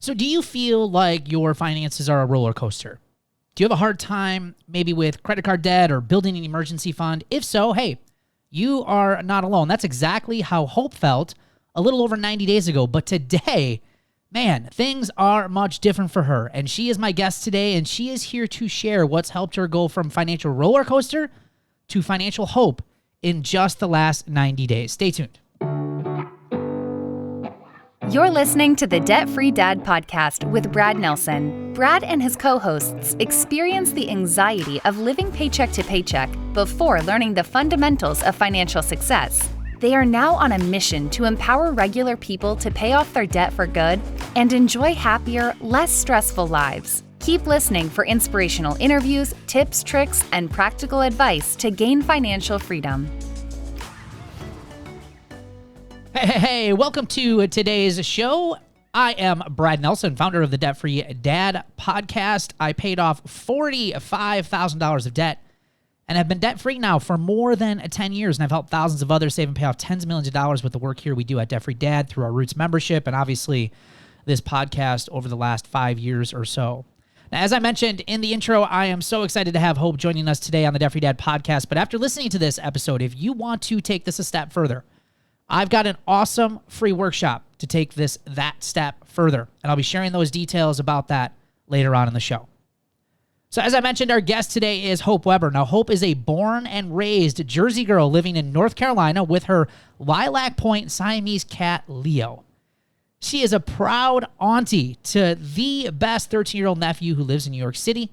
So do you feel like your finances are a roller coaster? Do you have a hard time maybe with credit card debt or building an emergency fund? If so, hey, you are not alone. That's exactly how Hope felt a little over 90 days ago. But today, man, things are much different for her. And she is my guest today, and she is here to share what's helped her go from financial roller coaster to financial hope in just the last 90 days. Stay tuned. You're listening to the Debt Free Dad podcast with Brad Nelson. Brad and his co-hosts experience the anxiety of living paycheck to paycheck before learning the fundamentals of financial success. They are now on a mission to empower regular people to pay off their debt for good and enjoy happier, less stressful lives. Keep listening for inspirational interviews, tips, tricks, and practical advice to gain financial freedom. Hey, welcome to today's show. I am Brad Nelson, founder of the Debt Free Dad podcast. I paid off $45,000 of debt and have been debt-free now for more than 10 years, and I've helped thousands of others save and pay off tens of millions of dollars with the work here we do at Debt Free Dad through our Roots membership and obviously this podcast over the last 5 years or so. Now, as I mentioned in the intro, I am so excited to have Hope joining us today on the Debt Free Dad podcast, but after listening to this episode, if you want to take this a step further, I've got an awesome free workshop to take that step further, and I'll be sharing those details about that later on in the show. So as I mentioned, our guest today is Hope Weber. Now, Hope is a born and raised Jersey girl living in North Carolina with her Lilac Point Siamese cat, Leo. She is a proud auntie to the best 13-year-old nephew who lives in New York City.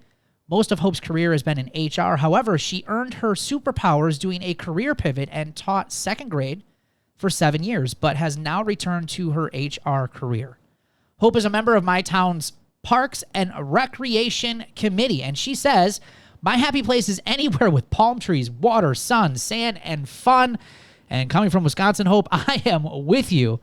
Most of Hope's career has been in HR. However, she earned her superpowers doing a career pivot and taught second grade for 7 years, but has now returned to her HR career. Hope is a member of my town's Parks and Recreation Committee, and she says, my happy place is anywhere with palm trees, water, sun, sand, and fun. And coming from Wisconsin, Hope, I am with you.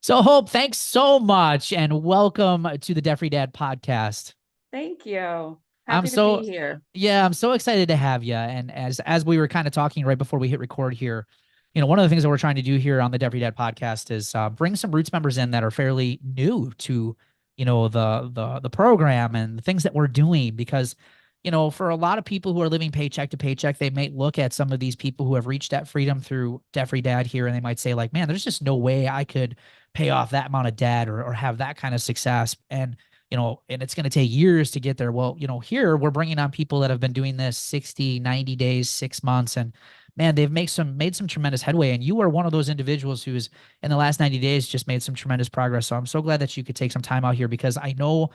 So, Hope, thanks so much, and welcome to the Debt Free Dad podcast. Thank you. Happy to be here. Yeah, I'm so excited to have you. And as we were kind of talking right before we hit record here, you know, one of the things that we're trying to do here on the Debt Free Dad podcast is bring some Roots members in that are fairly new to, you know, the program and the things that we're doing, because, you know, for a lot of people who are living paycheck to paycheck, they may look at some of these people who have reached debt freedom through Debt Free Dad here, and they might say like, man, there's just no way I could pay off that amount of debt or have that kind of success. And, you know, and it's going to take years to get there. Well, you know, here we're bringing on people that have been doing this 60, 90 days, 6 months, and man, they've made some tremendous headway. And you are one of those individuals who's in the last 90 days just made some tremendous progress. So I'm so glad that you could take some time out here, because I know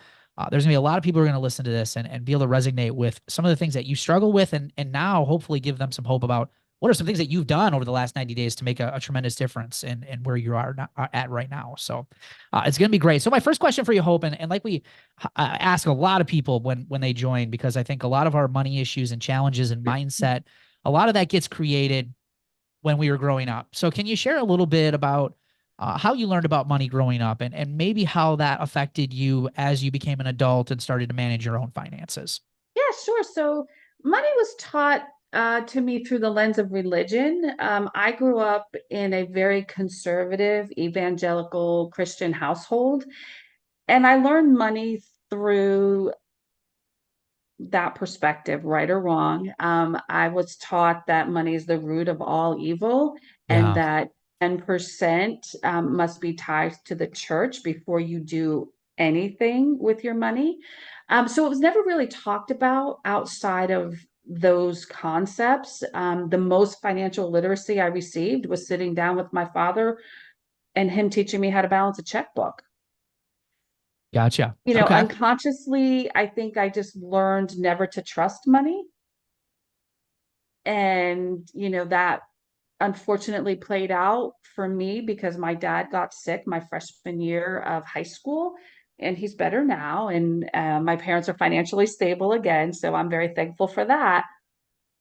there's gonna be a lot of people who are going to listen to this and be able to resonate with some of the things that you struggle with, and now hopefully give them some hope about what are some things that you've done over the last 90 days to make a tremendous difference in where you are at right now. So it's going to be great. So my first question for you, Hope, and like we ask a lot of people when they join, because I think a lot of our money issues and challenges and mindset, a lot of that gets created when we were growing up. So can you share a little bit about how you learned about money growing up, and maybe how that affected you as you became an adult and started to manage your own finances? Yeah, sure. So money was taught to me through the lens of religion. I grew up in a very conservative, evangelical Christian household, and I learned money through that perspective, right or wrong. I was taught that money is the root of all evil, and Yeah. that 10% must be tied to the church before you do anything with your money. So it was never really talked about outside of those concepts. The most financial literacy I received was sitting down with my father and him teaching me how to balance a checkbook. Gotcha. You know, Okay. unconsciously, I think I just learned never to trust money. And, you know, that unfortunately played out for me because my dad got sick my freshman year of high school, and he's better now. And my parents are financially stable again. So I'm very thankful for that.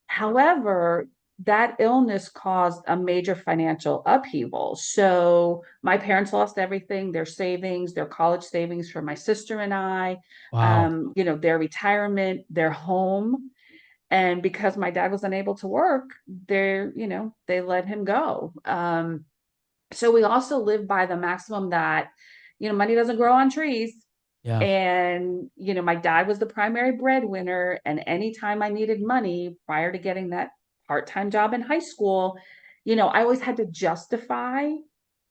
However, that illness caused a major financial upheaval. So my parents lost everything, their savings, their college savings for my sister and I, Wow. you know, their retirement, their home. And because my dad was unable to work, they let him go. So we also live by the maximum that, you know, money doesn't grow on trees. Yeah. And, my dad was the primary breadwinner. And anytime I needed money prior to getting that part-time job in high school, I always had to justify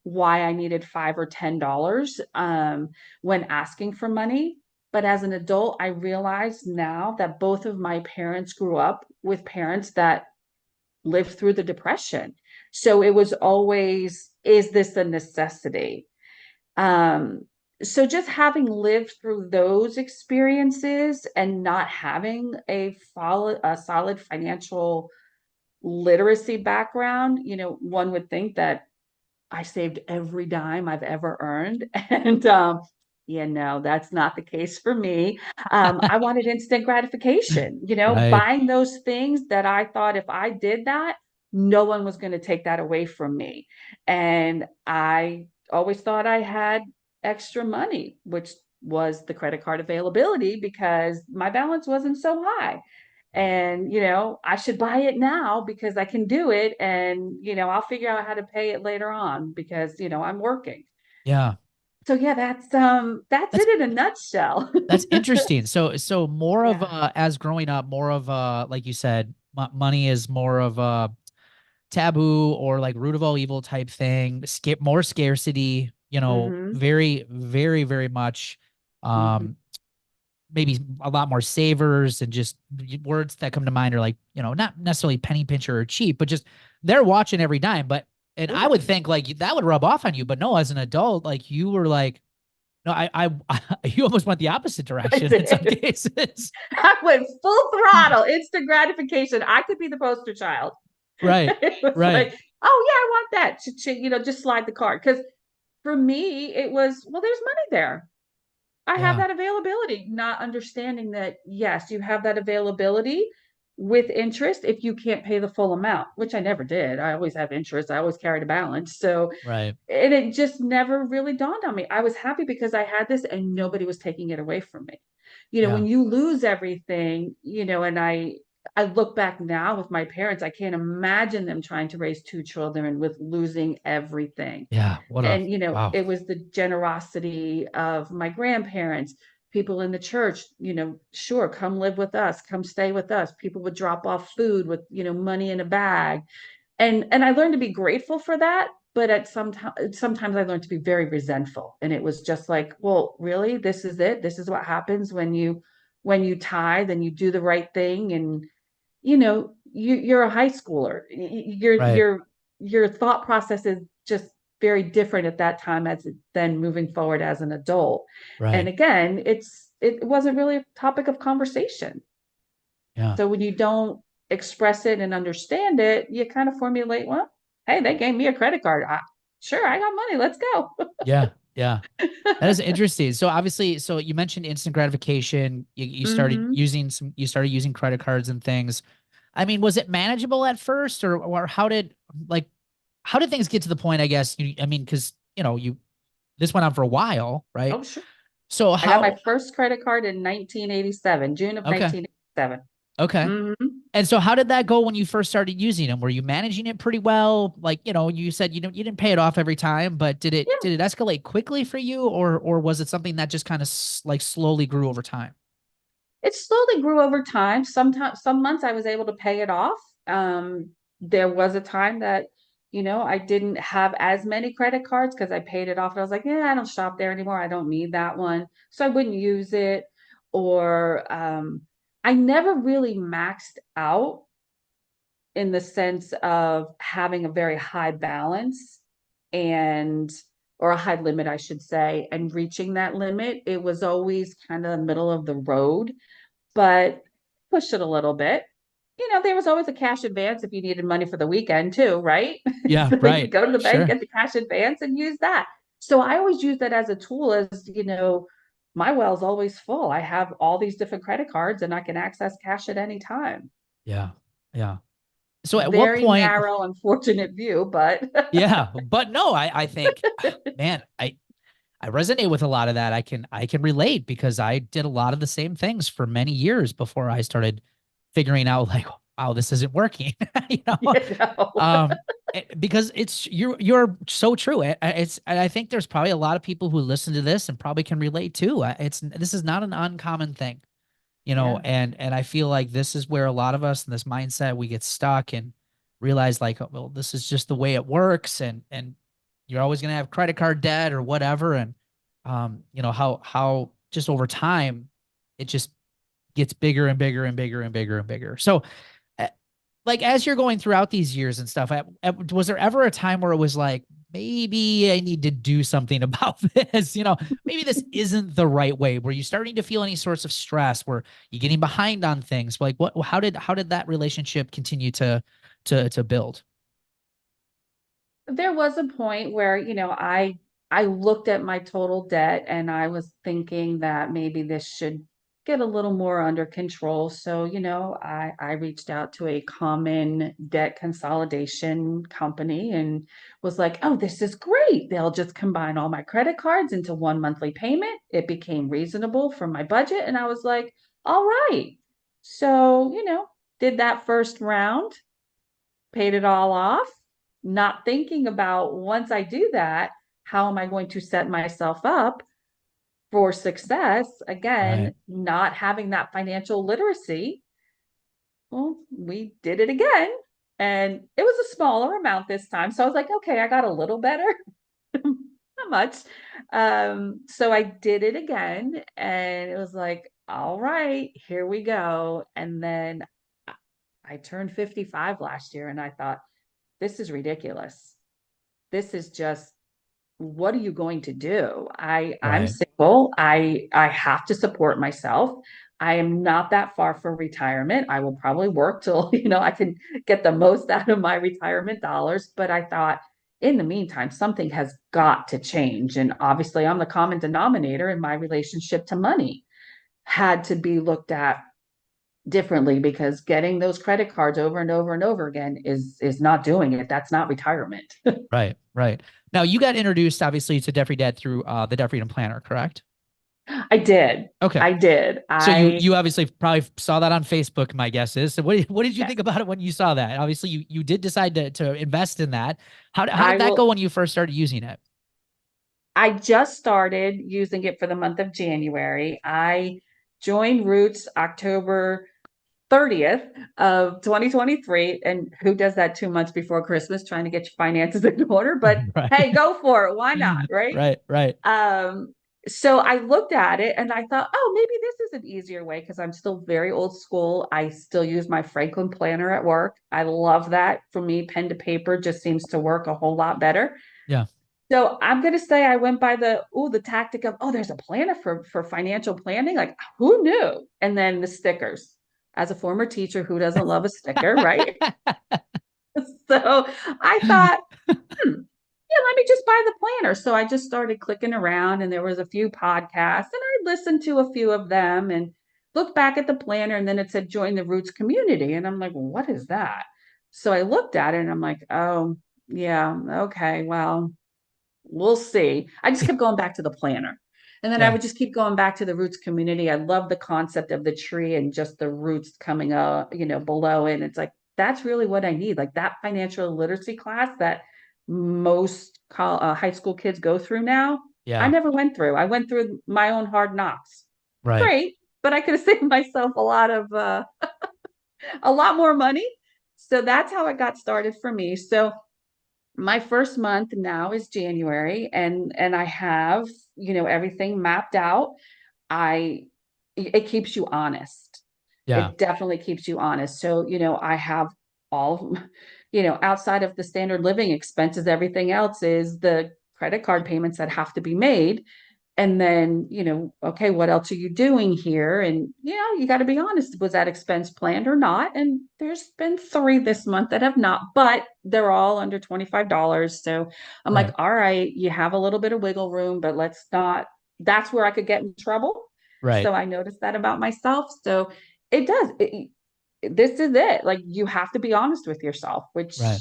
why I needed $5 or $10 when asking for money. But as an adult, I realize now that both of my parents grew up with parents that lived through the Depression. So it was always, is this a necessity? Um, so just having lived through those experiences and not having a solid financial literacy background, one would think that I saved every dime I've ever earned. And yeah, no, that's not the case for me. I wanted instant gratification, Right. buying those things that I thought if I did that, no one was going to take that away from me. And I always thought I had extra money, which was the credit card availability because my balance wasn't so high. And I should buy it now because I can do it, and I'll figure out how to pay it later on because I'm working. Yeah. So yeah, that's That's it in a nutshell. that's interesting. So more of Yeah. as growing up, more of like you said, money is more of a taboo or like root of all evil type thing. More scarcity, Hmm. very, very, very much. Hmm. Um, maybe a lot more savers, and just words that come to mind are like, not necessarily penny pincher or cheap, but just they're watching every dime. But and I Yeah. would think like that would rub off on you, but no, as an adult, like you were like, no, you almost went the opposite I direction in some did. cases. I went full throttle, instant gratification. I could be the poster child. Right, It was right, like, oh yeah, I want that. Just slide the card. Because for me, it was, well, there's money there. I have yeah, that availability, not understanding that, yes, you have that availability with interest if you can't pay the full amount, which I never did. I always have interest. I always carried a balance. So, right, and it just never really dawned on me. I was happy because I had this and nobody was taking it away from me. yeah, When you lose everything, and I look back now with my parents, I can't imagine them trying to raise two children with losing everything. yeah. What a And wow. it was the generosity of my grandparents, people in the church, sure, come live with us, come stay with us. People would drop off food with money in a bag. And I learned to be grateful for that, but sometimes I learned to be very resentful. And it was just like, well, really, this is it, this is what happens when you tithe and you do the right thing. And you're a high schooler. Right, Your thought process is just very different at that time as then moving forward as an adult. And right, again, it wasn't really a topic of conversation. yeah, So when you don't express it and understand it, you kind of formulate, well, hey, they gave me a credit card. Sure, I got money. Let's go. yeah, yeah. That is interesting. So obviously, so you mentioned instant gratification. Hmm. You started using credit cards and things. I mean, was it manageable at first, or like how did things get to the point? I guess I mean, because this went on for a while, right? Oh, sure. So I got my how? first credit card in 1987, June of Okay, 1987. okay. Hmm. And so how did that go when you first started using them? Were you managing it pretty well? Like, you said you didn't pay it off every time, but did it escalate quickly for you, or was it something that just kind of like slowly grew over time? It slowly grew over time. Sometimes, some months I was able to pay it off. There was a time that, I didn't have as many credit cards because I paid it off. And I was like, yeah, I don't shop there anymore. I don't need that one. So I wouldn't use it. Or I never really maxed out in the sense of having a very high balance and or a high limit, I should say, and reaching that limit. It was always kind of the middle of the road, but pushed it a little bit. There was always a cash advance if you needed money for the weekend too, right? Yeah, So you could right. go to the bank, Sure. get the cash advance, and use that. So I always use that as a tool as, my well's always full. I have all these different credit cards and I can access cash at any time. Yeah. Yeah. So at what Very point, narrow, unfortunate view, but yeah, but no, I think, man, I resonate with a lot of that. I can relate because I did a lot of the same things for many years before I started figuring out like oh, this isn't working, you know? You know? Um, because you're so true. I think there's probably a lot of people who listen to this and probably can relate too. This is not an uncommon thing, you know, Yeah. and I feel like this is where a lot of us in this mindset, we get stuck and realize like, oh, well, this is just the way it works. And you're always going to have credit card debt or whatever. And, you know, how just over time, it just gets bigger and bigger and bigger and bigger and bigger. So, uh, like, as you're going throughout these years and stuff, was there ever a time where it was like, maybe I need to do something about this? You know, maybe this isn't the right way. Were you starting to feel any sorts of stress? Were you getting behind on things? Like, how did that relationship continue to build? There was a point where, I looked at my total debt and I was thinking that maybe this should get a little more under control. So, I reached out to a common debt consolidation company and was like, oh, this is great. They'll just combine all my credit cards into one monthly payment. It became reasonable for my budget. And I was like, all right. So, did that first round, paid it all off, not thinking about once I do that, how am I going to set myself up for success? Right. Again, not having that financial literacy. Well, we did it again. And it was a smaller amount this time. So I was like, okay, I got a little better. Not much. So I did it again. And it was like, all right, here we go. And then I turned 55 last year and I thought, this is ridiculous. This is just, what are you going to do? I'm Right. single. I have to support myself. I am not that far from retirement. I will probably work till, I can get the most out of my retirement dollars. But I thought in the meantime, something has got to change. And obviously I'm the common denominator in my relationship to money had to be looked at differently because getting those credit cards over and over and over again is not doing it. That's not retirement. Right. Right. Now you got introduced obviously to Debt Free Dad through the Debt Freedom Planner, correct? I did. Okay. I did. So you I you obviously probably saw that on Facebook, my guess is. So what did you Yes. think about it when you saw that? Obviously you did decide to invest in that. How I did that go will when you first started using it? I just started using it for the month of January. I joined Roots October 30th of 2023. And who does that 2 months before Christmas trying to get your finances in order? But Right. hey, go for it. Why not? Right. Right, right. Um, so I looked at it and I thought, oh, maybe this is an easier way because I'm still very old school. I still use my Franklin planner at work. I love that. For me, pen to paper just seems to work a whole lot better. Yeah. So I'm gonna say I went by the tactic of, oh, there's a planner for financial planning. Like, who knew? And then the stickers. As a former teacher, who doesn't love a sticker, right? So I thought, yeah, let me just buy the planner. So I just started clicking around and there was a few podcasts and I listened to a few of them and looked back at the planner and then it said join the Roots community. And I'm like, well, what is that? So I looked at it and I'm like, oh, yeah, okay, well, we'll see. I just kept going back to the planner. And then I Yeah. would just keep going back to the Roots community. I love the concept of the tree and just the roots coming up, below it. And it's like, that's really what I need. Like that financial literacy class that most high school kids go through now. I Yeah. never went through. I went through my own hard knocks. Right. Great, but I could have saved myself a lot more money. So that's how it got started for me. So my first month now is January and I have, everything mapped out. I It keeps you honest. Yeah. It definitely keeps you honest. So, I have all, outside of the standard living expenses, everything else is the credit card payments that have to be made. And then, okay, what else are you doing here? And you got to be honest. Was that expense planned or not? And there's been three this month that have not, but they're all under $25. So I'm like, Right. all right, you have a little bit of wiggle room, but let's not, that's where I could get in trouble. Right. So I noticed that about myself. So it does. This is it. Like you have to be honest with yourself, which Right.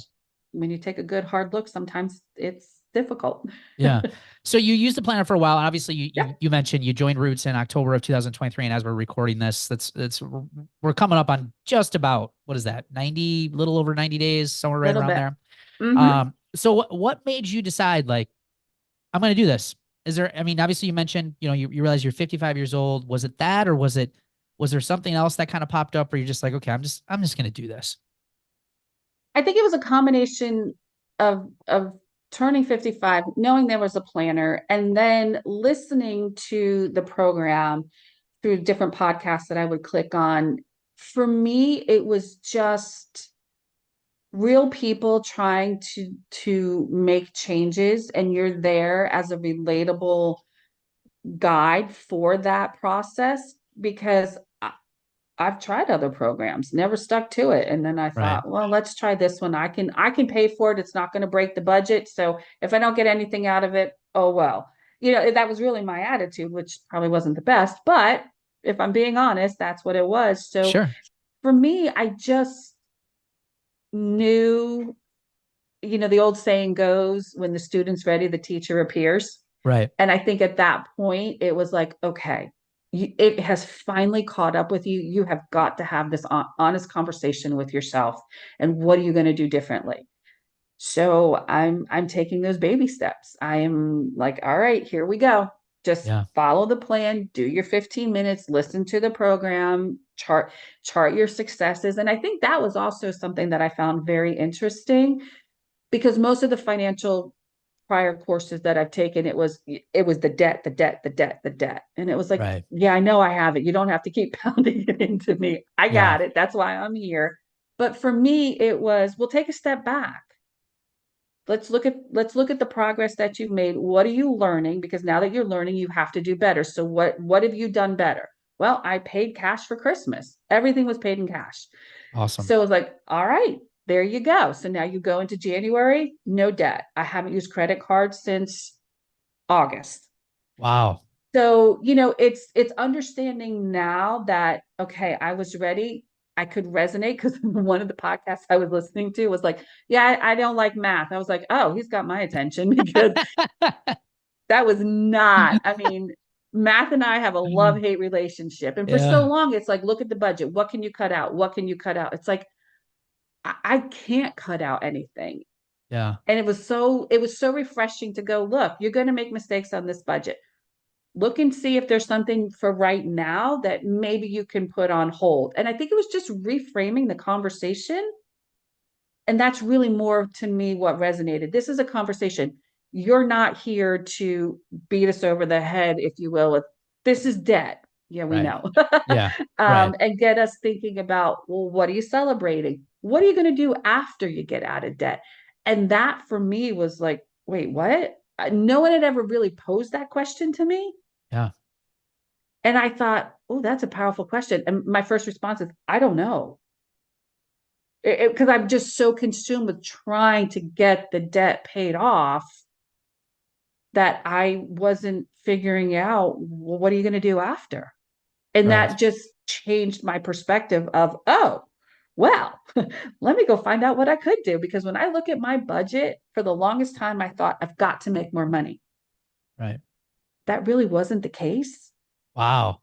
when you take a good hard look, sometimes difficult. Yeah. So you used the planner for a while. Obviously, you, Yeah, you you mentioned you joined Roots in October of 2023, and as we're recording this, we're coming up on just about, what is that, 90, little over 90 days, somewhere a right little around bit. there. Hmm. So what made you decide, like, I'm going to do this? Is there, I mean, obviously you mentioned, you realize you're 55 years old. Was it that, or was there something else that kind of popped up where you're just like, okay, I'm just going to do this? I think it was a combination of turning 55, knowing there was a planner, and then listening to the program through different podcasts that I would click on. For me, it was just real people trying to make changes, and you're there as a relatable guide for that process because I've tried other programs, never stuck to it. And then I Right. thought, well, let's try this one. I can pay for it. It's not going to break the budget. So if I don't get anything out of it, oh well. That was really my attitude, which probably wasn't the best, but if I'm being honest, that's what it was. So Sure. for me, I just knew, the old saying goes, when the student's ready, the teacher appears. Right. And I think at that point, it was like, okay, it has finally caught up with you. You have got to have this honest conversation with yourself. And what are you going to do differently? So I'm taking those baby steps. I am like, all right, here we go. Just Yeah. follow the plan, do your 15 minutes, listen to the program, chart your successes. And I think that was also something that I found very interesting because most of the financial prior courses that I've taken, it was the debt, the debt, the debt, the debt. And it was like, Right. yeah, I know I have it. You don't have to keep pounding it into me. I Yeah. got it. That's why I'm here. But for me, it was, we'll take a step back. Let's look at the progress that you've made. What are you learning? Because now that you're learning, you have to do better. So what have you done better? Well, I paid cash for Christmas. Everything was paid in cash. Awesome. So it was like, all right, there you go. So now you go into January, no debt. I haven't used credit cards since August. Wow. So, it's understanding now that, okay, I was ready. I could resonate because one of the podcasts I was listening to was like, yeah, I don't like math. I was like, oh, he's got my attention because that was not, I mean, math and I have a love-hate relationship. And for so Yeah. long, it's like, look at the budget. What can you cut out? What can you cut out? It's like, I can't cut out anything. Yeah. And it was so refreshing to go, look, you're going to make mistakes on this budget. Look and see if there's something for right now that maybe you can put on hold. And I think it was just reframing the conversation. And that's really more to me what resonated. This is a conversation. You're not here to beat us over the head, if you will, with this is debt. Yeah, we Right. know. Yeah. Right. And get us thinking about, well, what are you celebrating? What are you going to do after you get out of debt? And that for me was like, wait, what? No one had ever really posed that question to me. Yeah. And I thought, oh, that's a powerful question. And my first response is, I don't know. Because I'm just so consumed with trying to get the debt paid off that I wasn't figuring out, well, what are you going to do after? And Right. that just changed my perspective of, oh, well, let me go find out what I could do. Because when I look at my budget, for the longest time, I thought I've got to make more money. Right. That really wasn't the case. Wow.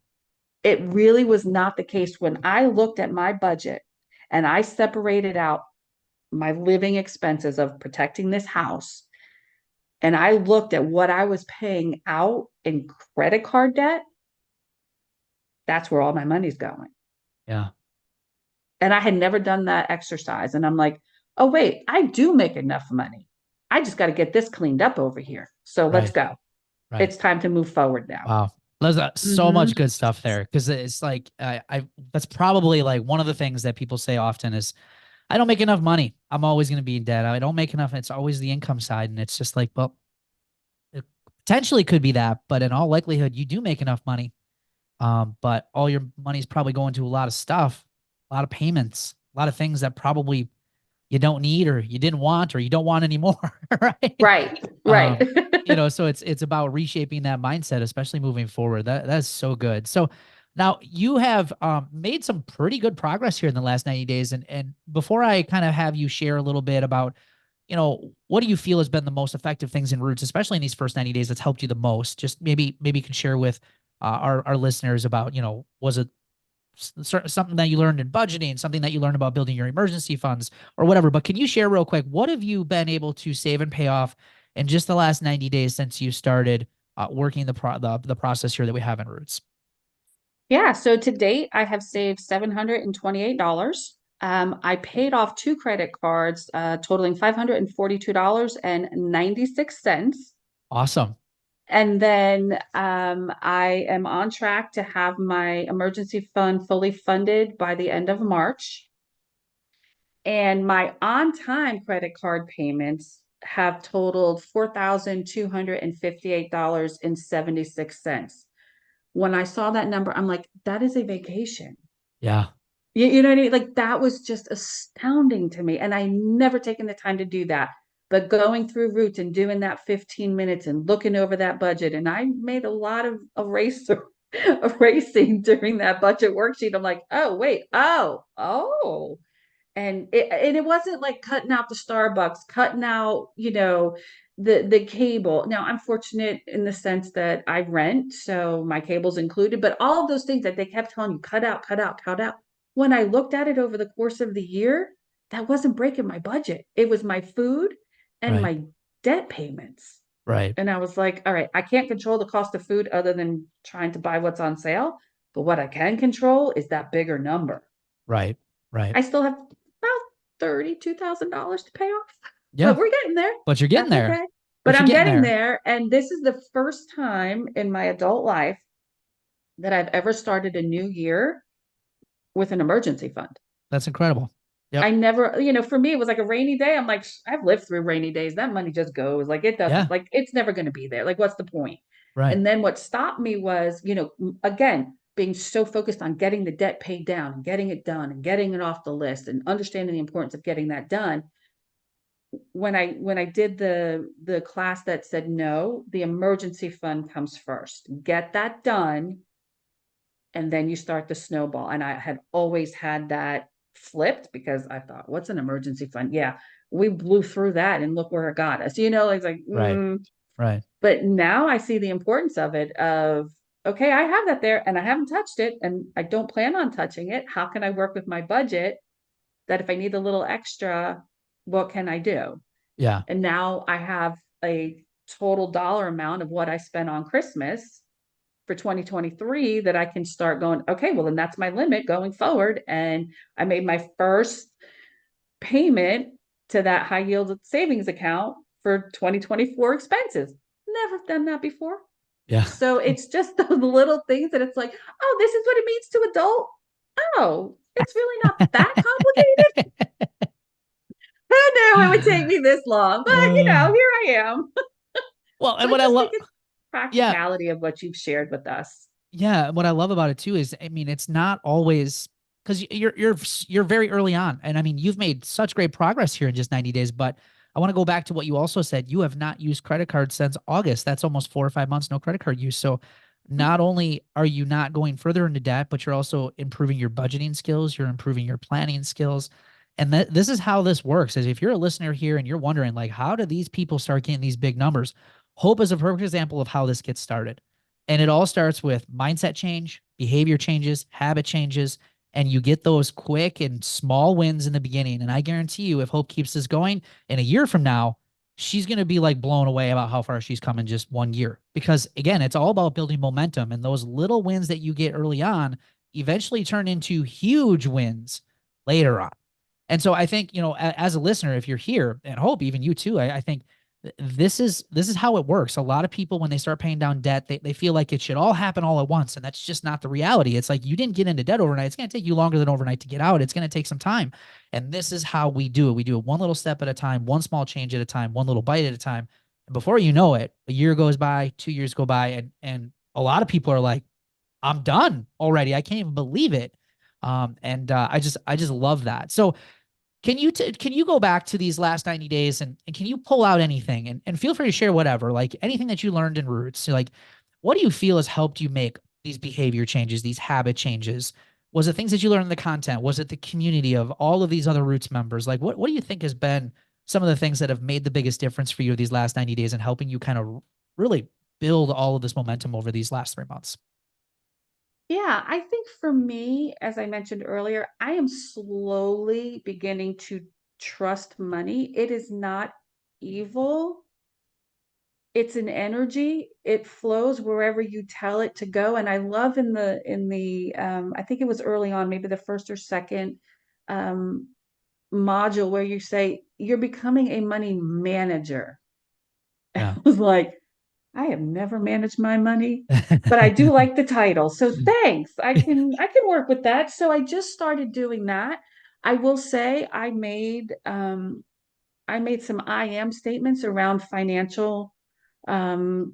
It really was not the case. When I looked at my budget and I separated out my living expenses of protecting this house, and I looked at what I was paying out in credit card debt, that's where all my money's going. Yeah. And I had never done that exercise. And I'm like, oh, wait, I do make enough money. I just got to get this cleaned up over here. So let's Right. go. Right. It's time to move forward now. Wow. There's so Mm-hmm. much good stuff there, because it's like I that's probably like one of the things that people say often is, I don't make enough money. I'm always going to be in debt. I don't make enough. It's always the income side, and it's just like, well, it potentially could be that, but in all likelihood, you do make enough money. But all your money's probably going to a lot of stuff, a lot of payments, a lot of things that probably you don't need, or you didn't want, or you don't want anymore. Right. Right. Right. Um, so it's about reshaping that mindset, especially moving forward. That's so good. So now you have made some pretty good progress here in the last 90 days. And before I kind of have you share a little bit about what do you feel has been the most effective things in Roots, especially in these first 90 days that's helped you the most? Just maybe you can share with our listeners about, was it something that you learned in budgeting, something that you learned about building your emergency funds or whatever. But can you share real quick, what have you been able to save and pay off in just the last 90 days since you started working the process here that we have in Roots? Yeah, so to date, I have saved $728. I paid off two credit cards, totaling $542.96. Awesome. And then I am on track to have my emergency fund fully funded by the end of March. And my on-time credit card payments have totaled $4,258.76. When I saw that number, I'm like, that is a vacation. Yeah. You know what I mean? Like that was just astounding to me. And I never taken the time to do that. But going through Roots and doing that 15 minutes and looking over that budget, and I made a lot of erasing during that budget worksheet. I'm like, oh, wait, oh. And it wasn't like cutting out the Starbucks, cutting out, the cable. Now I'm fortunate in the sense that I rent, so my cable's included, but all of those things that they kept telling you, cut out, cut out, cut out. When I looked at it over the course of the year, that wasn't breaking my budget. It was my food and Right. my debt payments. Right. And I was like, all right, I can't control the cost of food other than trying to buy what's on sale. But what I can control is that bigger number. Right. Right. I still have about $32,000 to pay off, but Yeah. we're getting there. But you're getting That's there. okay. But But you're I'm getting getting there. there. And this is the first time in my adult life that I've ever started a new year with an emergency fund. That's incredible. I Yep. never, for me, it was like a rainy day. I'm like, I've lived through rainy days. That money just goes. Like, it doesn't, Yeah. like, it's never going to be there. Like, what's the point? Right. And then what stopped me was, again, being so focused on getting the debt paid down and getting it done and getting it off the list and understanding the importance of getting that done. When I did the class that said no, the emergency fund comes first. Get that done, and then you start the snowball. And I had always had that flipped because I thought, what's an emergency fund? Yeah, we blew through that and look where it got us. It's like, Right. Right. but now I see the importance of it of, okay, I have that there and I haven't touched it and I don't plan on touching it. How can I work with my budget that if I need a little extra, what can I do? Yeah. And now I have a total dollar amount of what I spent on Christmas for 2023 that I can start going, okay, well, then that's my limit going forward. And I made my first payment to that high yield savings account for 2024 expenses. Never done that before. Yeah. So it's just those little things that it's like, oh, this is what it means to adult. Oh, it's really not that complicated. Who knew it would take me this long? But Uh, here I am. well, So and I what I just love, think it's yeah, practicality of what you've shared with us. yeah, what I love about it too is, I mean, it's not always because you're very early on, and I mean, you've made such great progress here in just 90 days. But I want to go back to what you also said. You have not used credit cards since August. That's almost 4 or 5 months no credit card use. So not only are you not going further into debt, but you're also improving your budgeting skills. You're improving your planning skills. And this is how this works. Is if you're a listener here and you're wondering, like, how do these people start getting these big numbers? Hope is a perfect example of how this gets started. And it all starts with mindset change, behavior changes, habit changes, and you get those quick and small wins in the beginning. And I guarantee you, if Hope keeps this going in a year from now, she's going to be like blown away about how far she's come in just 1 year. Because again, it's all about building momentum, and those little wins that you get early on eventually turn into huge wins later on. And so I think, as a listener, if you're here, and Hope, even you too, I think this is how it works. A lot of people, when they start paying down debt, they feel like it should all happen all at once. And that's just not the reality. It's like, you didn't get into debt overnight. It's going to take you longer than overnight to get out. It's going to take some time. And this is how we do it. We do it one little step at a time, one small change at a time, one little bite at a time. And before you know it, a year goes by, 2 years go by, and a lot of people are like, I'm done already. I can't even believe it. I just love that. So can you go back to these last 90 days, and can you pull out anything, and feel free to share whatever, like anything that you learned in Roots? So like, what do you feel has helped you make these behavior changes, these habit changes? Was it things that you learned in the content? Was it the community of all of these other Roots members? Like, what do you think has been some of the things that have made the biggest difference for you these last 90 days and helping you kind of really build all of this momentum over these last 3 months? Yeah, I think for me, as I mentioned earlier, I am slowly beginning to trust money. It is not evil. It's an energy. It flows wherever you tell it to go. And I love in the I think it was early on, maybe the first or second um module where you say you're becoming a money manager. I Yeah. was like, I have never managed my money, but I do like the title. So thanks. I can work with that. So I just started doing that. I will say I made some I am statements around financial um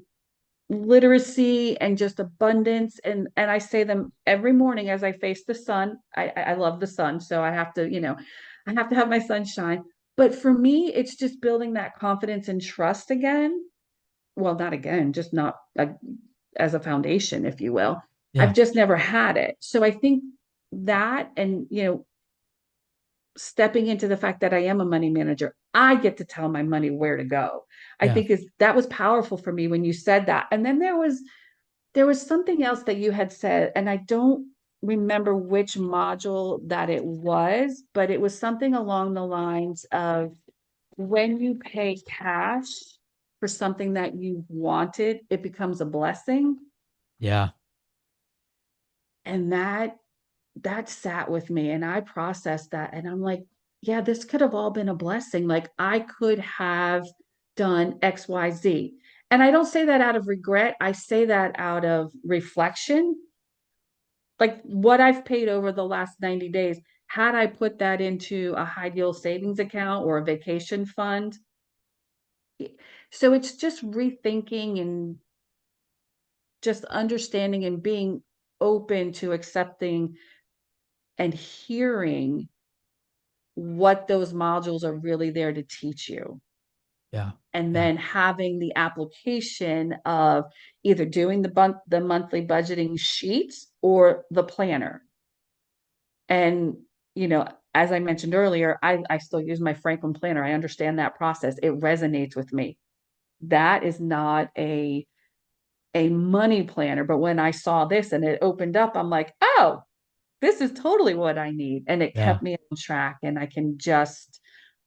literacy and just abundance, and I say them every morning as I face the sun. I love the sun, so I have to, I have to have my sunshine. But for me, it's just building that confidence and trust again. Well, not again, just not as a foundation, if you will. Yeah. I've just never had it. So I think that, and stepping into the fact that I am a money manager, I get to tell my money where to go. I Yeah. think is that was powerful for me when you said that. And then there was something else that you had said, and I don't remember which module that it was, but it was something along the lines of when you pay cash for something that you wanted, it becomes a blessing. Yeah. And that sat with me and I processed that. And I'm like, yeah, this could have all been a blessing. Like I could have done XYZ. And I don't say that out of regret. I say that out of reflection. Like what I've paid over the last 90 days, had I put that into a high yield savings account or a vacation fund. So it's just rethinking and just understanding and being open to accepting and hearing what those modules are really there to teach you. Yeah. And Yeah. then having the application of either doing the monthly budgeting sheets or the planner. And, as I mentioned earlier, I still use my Franklin planner. I understand that process. It resonates with me. That is not a money planner. But when I saw this and it opened up, I'm like, oh, this is totally what I need. And it Yeah. kept me on track. And I can just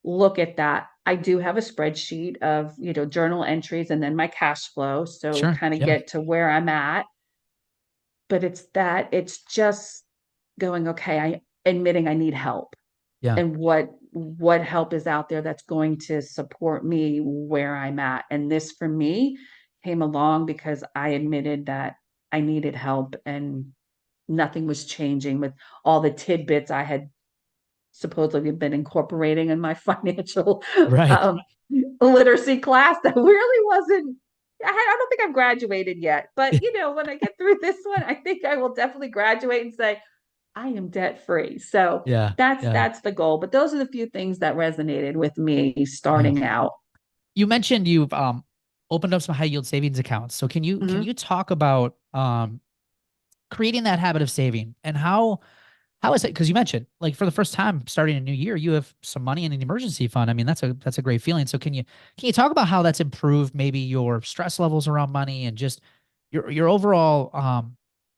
look at that. I do have a spreadsheet of, journal entries and then my cash flow. So Sure. kind of Yeah. get to where I'm at. But it's just going, okay, I admitting I need help Yeah. and what help is out there that's going to support me where I'm at. And this for me came along because I admitted that I needed help and nothing was changing with all the tidbits I had supposedly been incorporating in my financial Right. um, literacy class that really wasn't. I don't think I've graduated yet, but when I get through this one, I think I will definitely graduate and say I am debt free. So Yeah. that's Yeah. that's the goal. But those are the few things that resonated with me Yeah. starting out. You mentioned you've opened up some high yield savings accounts. So can Mhm. you talk about creating that habit of saving and how is it? Because you mentioned like for the first time starting a new year, you have some money in an emergency fund. I mean, that's a great feeling. So can you talk about how that's improved maybe your stress levels around money and just your overall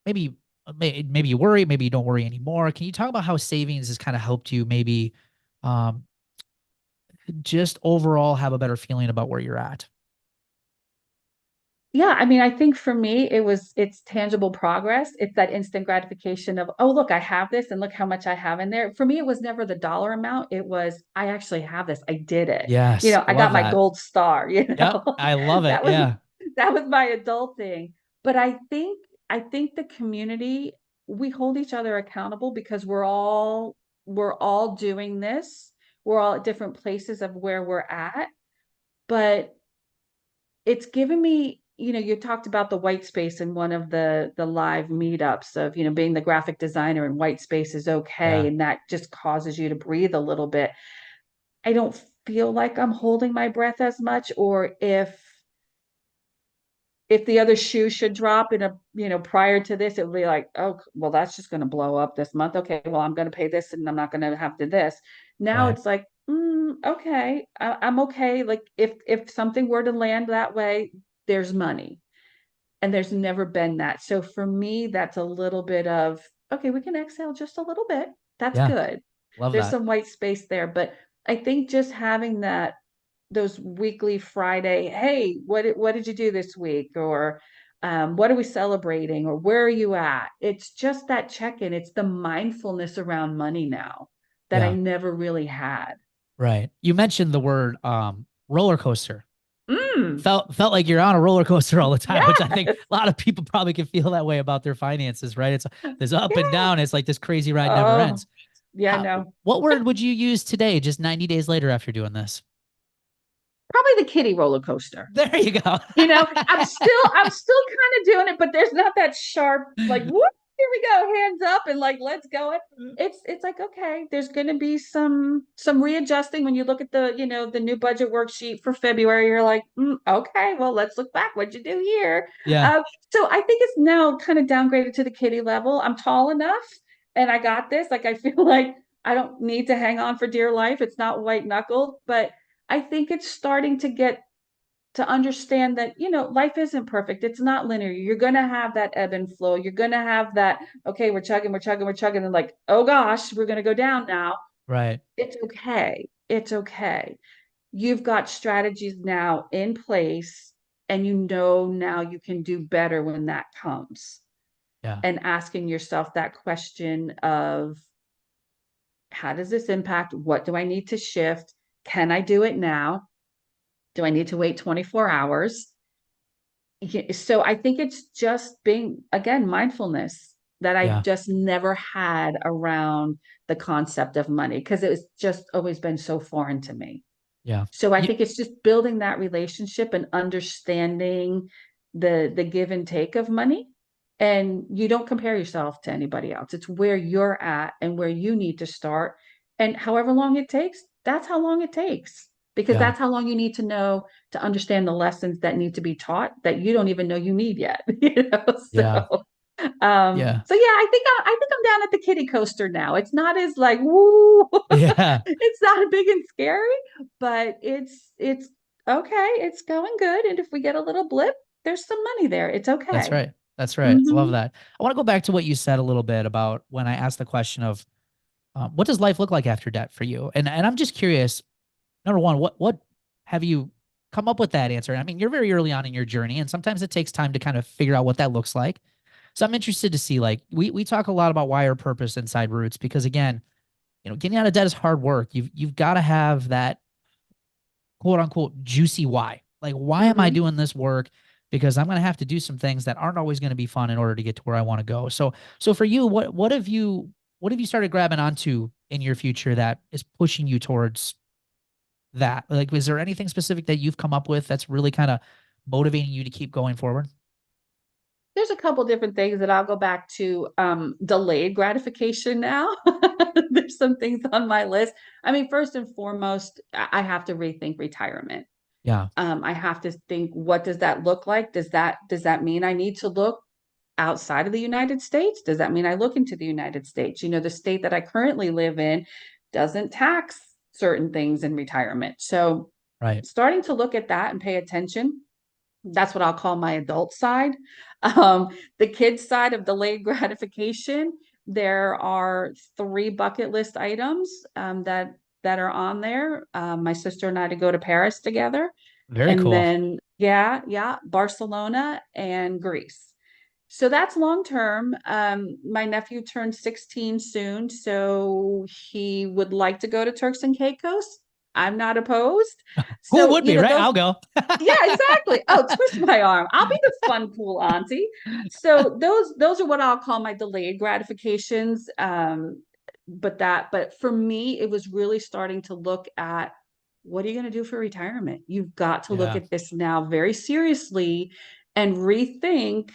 maybe maybe you worry, maybe you don't worry anymore. Can you talk about how savings has kind of helped you maybe um just overall have a better feeling about where you're at? Yeah, I mean, I think for me, it's tangible progress. It's that instant gratification of, oh, look, I have this and look how much I have in there. For me, it was never the dollar amount. It was, I actually have this. I did it. Yes, I love got my that. gold star, Yep, I love it. That was Yeah, that was my adult thing. But I think the community, we hold each other accountable because we're all doing this. We're all at different places of where we're at. But it's given me, you talked about the white space in one of the live meetups of, being the graphic designer and white space is okay yeah, and that just causes you to breathe a little bit. I don't feel like I'm holding my breath as much, or if the other shoe should drop in a, prior to this, it would be like, oh, well, that's just going to blow up this month. Okay, well, I'm going to pay this and I'm not going to have to this. Now right. it's like, okay, I'm okay. Like if something were to land that way, there's money. And there's never been that. So for me, that's a little bit of, okay, we can exhale just a little bit. That's Yeah. good. Love There's that. some white space there. But I think just having that, those weekly Friday, hey, what did you do this week? Or what are we celebrating? Or where are you at? It's just that check-in. It's the mindfulness around money now that I Yeah. never really had. Right. You mentioned the word roller coaster. Mm, Felt like you're on a roller coaster all the time, which I think yes. a lot of people probably can feel that way about their finances, right? It's there's up and Yeah. down. It's like this crazy ride never Oh, ends. yeah, no. What word would you use today, just 90 days later after doing this? Probably the kiddie roller coaster. There you go. I'm still kind of doing it, but there's not that sharp, like, whoop, here we go, hands up, and like, let's go. It's like, okay, there's gonna be some readjusting when you look at the new budget worksheet for February. You're like, okay, well, let's look back. What'd you do here? Yeah. Uh, so I think it's now kind of downgraded to the kiddie level. I'm tall enough and I got this. Like I feel like I don't need to hang on for dear life. It's not white knuckled, but I think it's starting to get to understand that life isn't perfect. It's not linear. You're going to have that ebb and flow. You're going to have that, okay, we're chugging and like, oh gosh, we're going to go down now. Right. It's okay. It's okay. You've got strategies now in place, and now you can do better when that comes. Yeah. And asking yourself that question of, how does this impact? What do I need to shift? Can I do it now? Do I need to wait 24 hours? So I think it's just being, again, mindfulness that I Yeah. just never had around the concept of money because it was just always been so foreign to me. Yeah. So I You, think it's just building that relationship and understanding the give and take of money. And you don't compare yourself to anybody else. It's where you're at and where you need to start. And however long it takes, that's how long it takes. Because yeah. that's how long you need to know to understand the lessons that need to be taught that you don't even know you need yet. Yeah. Yeah. So yeah, I think I'm down at the kiddie coaster now. It's not as like woo, Yeah. it's not big and scary, but it's okay. It's going good, and if we get a little blip, there's some money there. It's That's okay. right. That's right. I love Hmm. that. I want to go back to what you said a little bit about when I asked the question of what does life look like after debt for you? And I'm just curious. Number one, what have you come up with that answer? I mean, you're very early on in your journey, and sometimes it takes time to kind of figure out what that looks like. So I'm interested to see, like, we talk a lot about why or purpose inside Roots because again, getting out of debt is hard work. You've got to have that quote unquote juicy why. Like, why am I Hmm. doing this work? Because I'm going to have to do some things that aren't always going to be fun in order to get to where I want to go. So for you, what have you started grabbing onto in your future that is pushing you towards that? Like, is there anything specific that you've come up with that's really kind of motivating you to keep going forward? There's a couple different things that I'll go back to. Delayed gratification now. There's some things on my list. I mean, first and foremost, I have to rethink retirement. Yeah. I have to think, what does that look like? Does that mean I need to look outside of the United States? Does that mean I look into the United States? The state that I currently live in doesn't tax certain things in retirement. So Right. starting to look at that and pay attention. That's what I'll call my adult side. The kids side of delayed gratification, there are three bucket list items that are on there. My sister and I to go to Paris together, Very and cool. then yeah, Barcelona and Greece. So that's long term. My nephew turned 16 soon, so he would like to go to Turks and Caicos. I'm not opposed. Who So, would be, right? those, I'll go. yeah, exactly. Oh, twist my arm. I'll be the fun, cool auntie. So those are what I'll call my delayed gratifications. But for me, it was really starting to look at, what are you going to do for retirement? You've got to look Yeah. at this now very seriously and rethink,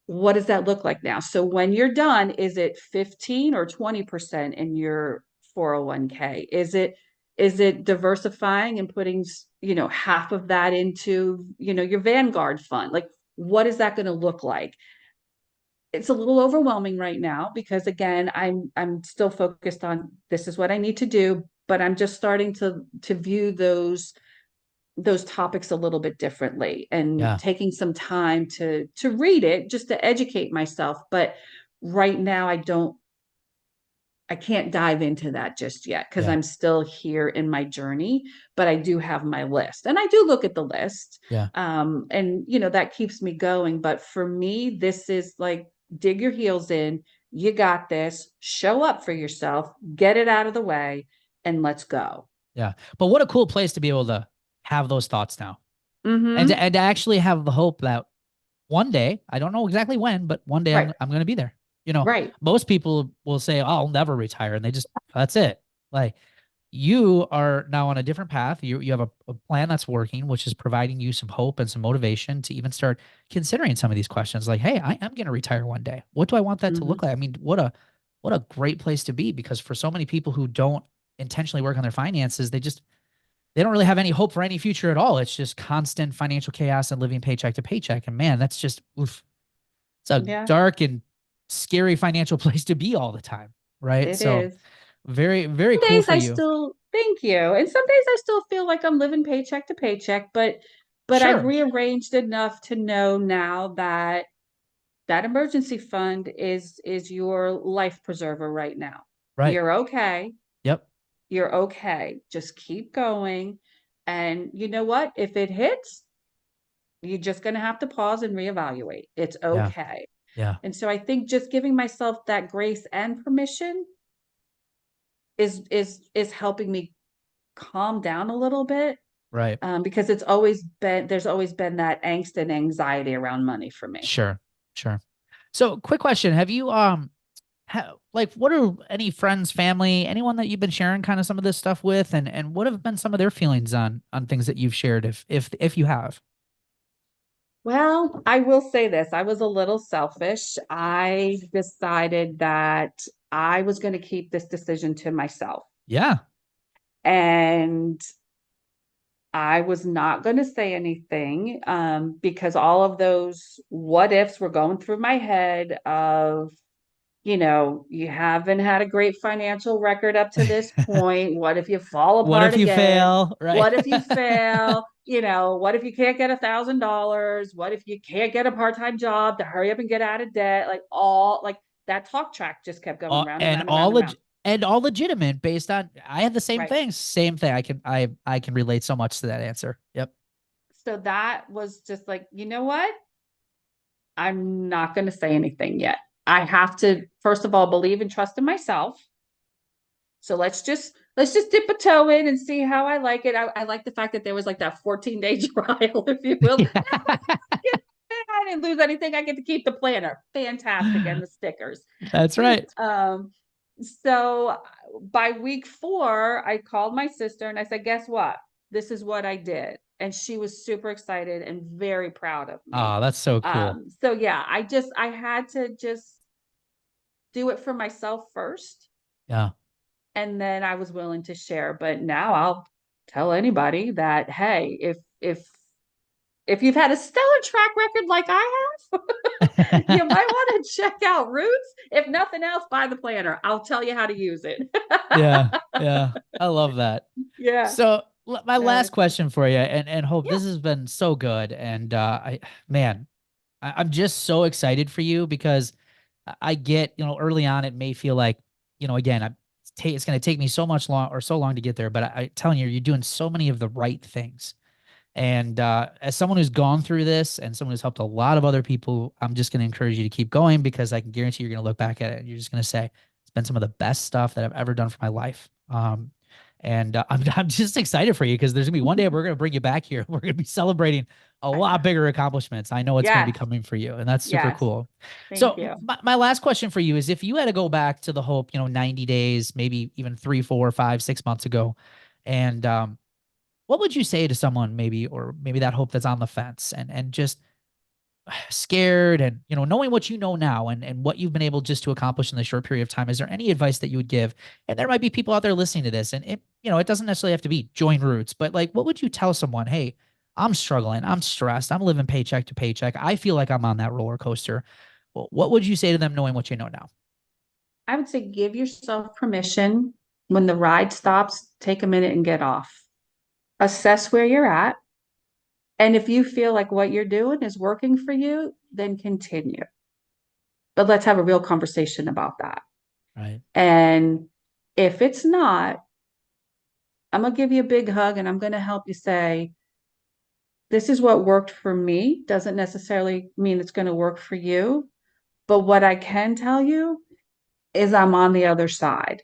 what does that look like now? So when you're done, is it 15 or 20% in your 401k? Is it diversifying and putting, half of that into, your Vanguard fund? Like, what is that going to look like? It's a little overwhelming right now because again, I'm still focused on, this is what I need to do. but I'm just starting to view those topics a little bit differently and Yeah. taking some time to read it just to educate myself. But right now I can't dive into that just yet because Yeah. I'm still here in my journey, but I do have my list and I do look at the list. Yeah. And that keeps me going. But for me, this is like dig your heels in. You got this. Show up for yourself, get it out of the way, and let's go. Yeah. But what a cool place to be able to have those thoughts now. And Mm-hmm. to actually have the hope that one day, I don't know exactly when, but one day Right. I'm going to be there. You know, Right. most people will say, oh, I'll never retire. And they just, that's it. Like you are now on a different path. You have a plan that's working, which is providing you some hope and some motivation to even start considering some of these questions. Like, hey, I am going to retire one day. What do I want that to Mm-hmm. look like? I mean, what a great place to be, because for so many people who don't intentionally work on their finances, they don't really have any hope for any future at all. It's just constant financial chaos and living paycheck to paycheck. And man, that's just oof. It's a Yeah, dark and scary financial place to be all the time, right? it So is. very, very Some cool days for I you. still thank you. And some days I still feel like I'm living paycheck to paycheck, but I've Sure. rearranged enough to know now that that emergency fund is your life preserver right now. Right. You're okay. Yep. You're okay. Just keep going. And you know what? If it hits, you're just going to have to pause and reevaluate. It's Yeah. okay. Yeah. And so I think just giving myself that grace and permission is helping me calm down a little bit, Right. because there's always been that angst and anxiety around money for me. Sure. Sure. So quick question. Have you, like, what are any friends, family, anyone that you've been sharing kind of some of this stuff with, and what have been some of their feelings on things that you've shared, if you have? Well, I will say this. I was a little selfish. I decided that I was going to keep this decision to myself. Yeah. And I was not going to say anything, because all of those what ifs were going through my head of, you haven't had a great financial record up to this point. What if you fall What apart if you again? fail? Right. What if you fail? What if you can't get $1,000? What if you can't get a part-time job to hurry up and get out of debt? Like all like that talk track just kept going round and And round and round and round. all legitimate based on, I had the same Right. thing. Same thing. I can relate so much to that answer. Yep. So that was just like, you know what? I'm not going to say anything yet. I have to, first of all, believe and trust in myself. So let's just dip a toe in and see how I like it. I like the fact that there was like that 14-day trial, if you will. I didn't lose anything. I get to keep the planner. Fantastic. And the stickers. That's right. Um, so by week 4, I called my sister and I said, guess what? This is what I did. And she was super excited and very proud of me. Oh, that's so cool. So yeah, I had to just do it for myself first, Yeah. and then I was willing to share. But now I'll tell anybody that, hey, if you've had a stellar track record like I have, you might want to check out Roots. If nothing else, buy the planner. I'll tell you how to use it. Yeah. Yeah. I love that. Yeah. So my Uh, last question for you, and Hope, yeah. this has been so good. And man, I'm just so excited for you, because I get, early on, it may feel like, again, it's going to take me so much long or so long to get there, but I telling you, you're doing so many of the right things. And as someone who's gone through this and someone who's helped a lot of other people, I'm just going to encourage you to keep going, because I can guarantee you're going to look back at it and you're just going to say, it's been some of the best stuff that I've ever done for my life. And I'm just excited for you, because there's going to be one day we're going to bring you back here. We're going to be celebrating a I know. lot bigger accomplishments. I know it's going to be Yes. coming for you, and that's super Yes. cool. Thank So you. my last question for you is, if you had to go back to the Hope, 90 days, maybe even 3, 4, 5, 6 months ago, and what would you say to someone, maybe, or maybe that Hope that's on the fence and just scared, and knowing what you know now, and what you've been able just to accomplish in the short period of time? Is there any advice that you would give? And there might be people out there listening to this, and it doesn't necessarily have to be join Roots, but like, what would you tell someone? Hey, I'm struggling, I'm stressed, I'm living paycheck to paycheck, I feel like I'm on that roller coaster. Well, what would you say to them, knowing what you know now? I would say give yourself permission When the ride stops, take a minute and get off. Assess where you're at. And if you feel like what you're doing is working for you, then continue. But let's have a real conversation about that. Right. And if it's not, I'm going to give you a big hug and I'm going to help you say, this is what worked for me. Doesn't necessarily mean it's going to work for you. But what I can tell you is I'm on the other side.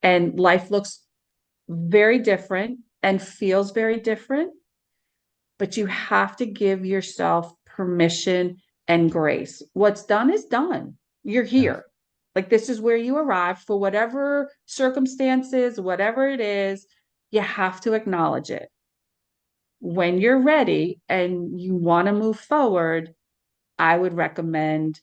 And life looks very different and feels very different. But you have to give yourself permission and grace. What's done is done. You're Yeah. here. Like this is where you arrived for whatever circumstances, whatever it is, you have to acknowledge it. When you're ready and you want to move forward, I would recommend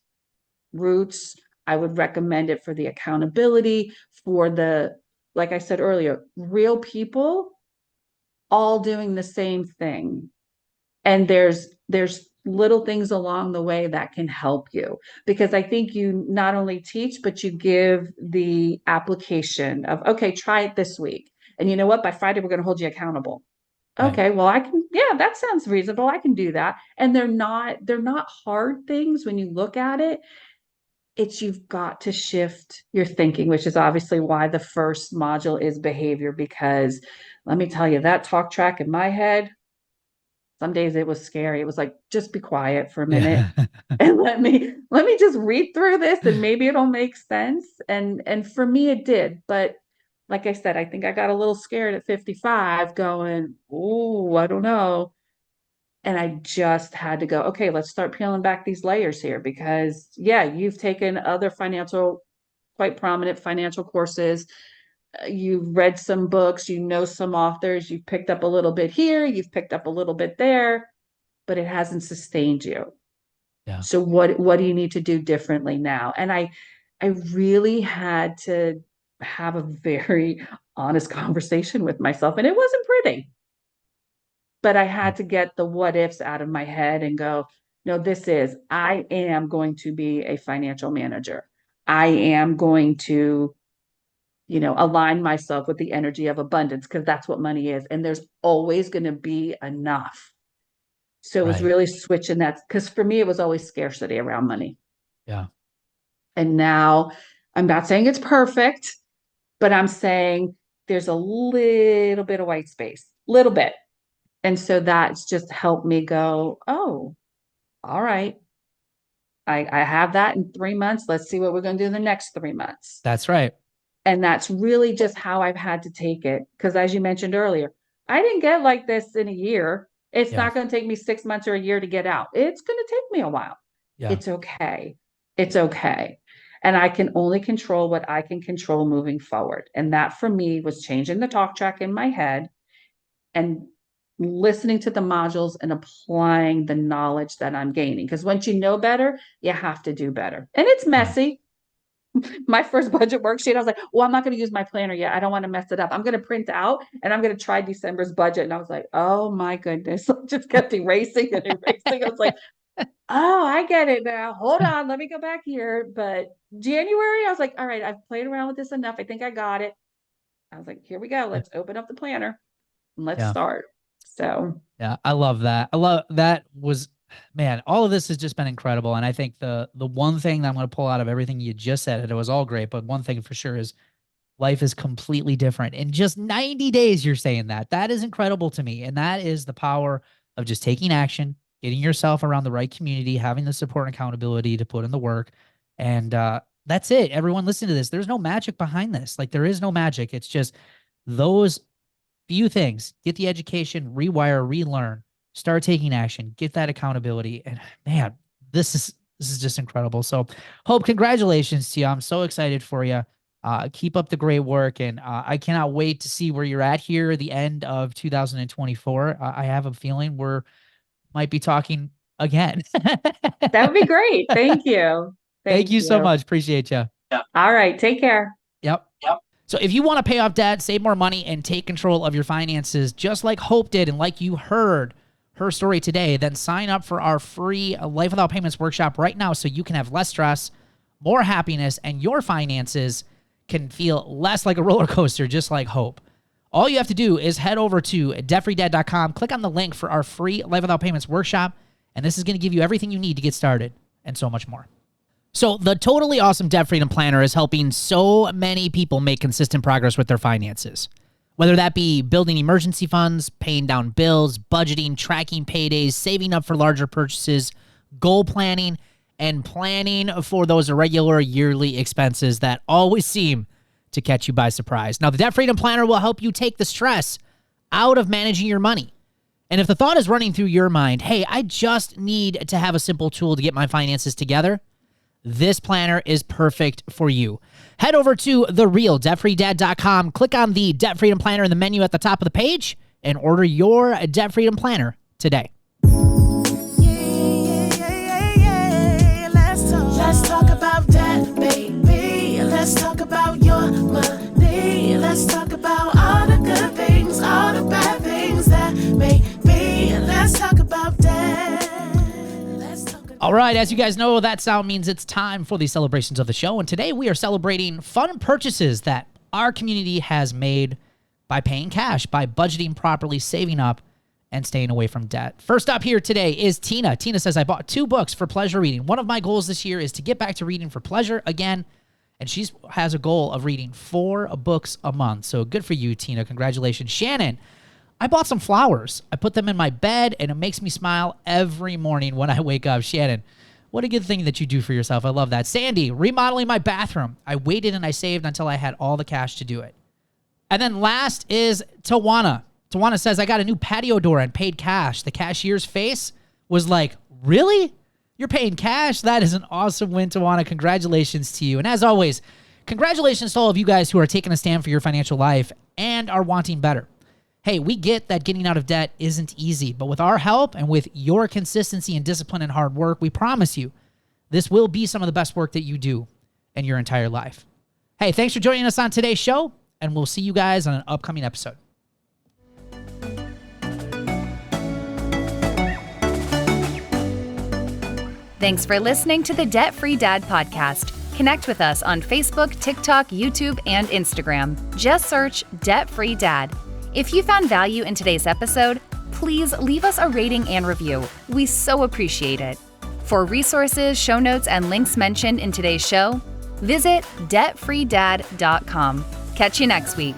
Roots. I would recommend it for the accountability, for the, like I said earlier, real people all doing the same thing. And there's little things along the way that can help you, because I think you not only teach, but you give the application of, okay, try it this week. And you know what? By Friday, we're going to hold you accountable. Right. Okay, well, I can, yeah, that sounds reasonable. I can do that. And they're not hard things when you look at it. It's you've got to shift your thinking, which is obviously why the first module is behavior, because let me tell you, that talk track in my head, some days it was scary. It was like, just be quiet for a minute Yeah. and let me just read through this and maybe it'll make sense. And for me it did. But like I said, I think I got a little scared at 55 going, oh, I don't know. And I just had to go, okay, let's start peeling back these layers here, because yeah, you've taken other quite prominent financial courses. You've read some books, you know some authors, you've picked up a little bit here, you've picked up a little bit there, but it hasn't sustained you. Yeah. So what do you need to do differently now? And I really had to have a very honest conversation with myself, and it wasn't pretty. But I had to get the what ifs out of my head and go, no, I am going to be a financial manager. I am going to, align myself with the energy of abundance, because that's what money is. And there's always going to be enough. So it was Right. really switching that, because for me, it was always scarcity around money. Yeah. And now I'm not saying it's perfect, but I'm saying there's a little bit of white space, little bit. And so that's just helped me go, oh, all right. I have that in 3 months. Let's see what we're going to do in the next 3 months. That's right. And that's really just how I've had to take it. Because as you mentioned earlier, I didn't get like this in a year. It's Yeah. not going to take me 6 months or a year to get out. It's going to take me a while. Yeah. It's okay. It's okay. And I can only control what I can control moving forward. And that for me was changing the talk track in my head and listening to the modules and applying the knowledge that I'm gaining. Because once you know better, you have to do better. And it's Yeah. messy. My first budget worksheet, I was like, well, I'm not going to use my planner yet. I don't want to mess it up. I'm going to print out and I'm going to try December's budget. And I was like, oh my goodness. I just kept erasing and erasing. I was like, oh, I get it now. Hold on. Let me go back here. But January, I was like, all right, I've played around with this enough. I think I got it. I was like, here we go. Let's open up the planner and let's Yeah. start. So Yeah, I love that. I love that was, man, all of this has just been incredible. And I think the one thing that I'm going to pull out of everything you just said, and it was all great, but one thing for sure is life is completely different. In just 90 days, you're saying that. That is incredible to me. And that is the power of just taking action, getting yourself around the right community, having the support and accountability to put in the work. And that's it. Everyone listen to this. There's no magic behind this. Like there is no magic. It's just those few things: get the education, rewire, relearn, start taking action, get that accountability. And man, this is just incredible. So Hope, congratulations to you. I'm so excited for you. Keep up the great work. And I cannot wait to see where you're at here at the end of 2024. I have a feeling we're might be talking again. that would be great. Thank you. Thank Thank you so you. much. Appreciate you. All right. Take care. Yep. So if you want to pay off debt, save more money, and take control of your finances, just like Hope did and like you heard her story today, then sign up for our free Life Without Payments workshop right now so you can have less stress, more happiness, and your finances can feel less like a roller coaster, just like hope. All you have to do is head over to debtfreedad.com, click on the link for our free Life Without Payments workshop, and this is going to give you everything you need to get started and so much more. So the Totally Awesome Debt Freedom Planner is helping so many people make consistent progress with their finances. Whether that be building emergency funds, paying down bills, budgeting, tracking paydays, saving up for larger purchases, goal planning, and planning for those irregular yearly expenses that always seem to catch you by surprise. Now, the Debt Freedom Planner will help you take the stress out of managing your money. And if the thought is running through your mind, hey, I just need to have a simple tool to get my finances together, this planner is perfect for you. Head over to therealdebtfreedad.com, click on the Debt Freedom Planner in the menu at the top of the page, and order your Debt Freedom Planner today. Let's talk about debt, baby. Let's talk about your money. Let's talk about all the good things, all the bad things that may be. Let's talk about debt. All right, as you guys know, that sound means it's time for the celebrations of the show. And today we are celebrating fun purchases that our community has made by paying cash, by budgeting properly, saving up, and staying away from debt. First up here today is Tina. Tina says, I bought 2 books for pleasure reading. One of my goals this year is to get back to reading for pleasure again. And she has a goal of reading 4 books a month. So good for you, Tina. Congratulations. Shannon, I bought some flowers. I put them in my bed, and it makes me smile every morning when I wake up. Shannon, what a good thing that you do for yourself. I love that. Sandy, remodeling my bathroom. I waited and I saved until I had all the cash to do it. And then last is Tawana. Tawana says, I got a new patio door and paid cash. The cashier's face was like, really? You're paying cash? That is an awesome win, Tawana. Congratulations to you. And as always, congratulations to all of you guys who are taking a stand for your financial life and are wanting better. Hey, we get that getting out of debt isn't easy, but with our help and with your consistency and discipline and hard work, we promise you this will be some of the best work that you do in your entire life. Hey, thanks for joining us on today's show, and we'll see you guys on an upcoming episode. Thanks for listening to the Debt Free Dad podcast. Connect with us on Facebook, TikTok, YouTube, and Instagram. Just search Debt Free Dad. If you found value in today's episode, please leave us a rating and review. We so appreciate it. For resources, show notes, and links mentioned in today's show, visit debtfreedad.com. Catch you next week.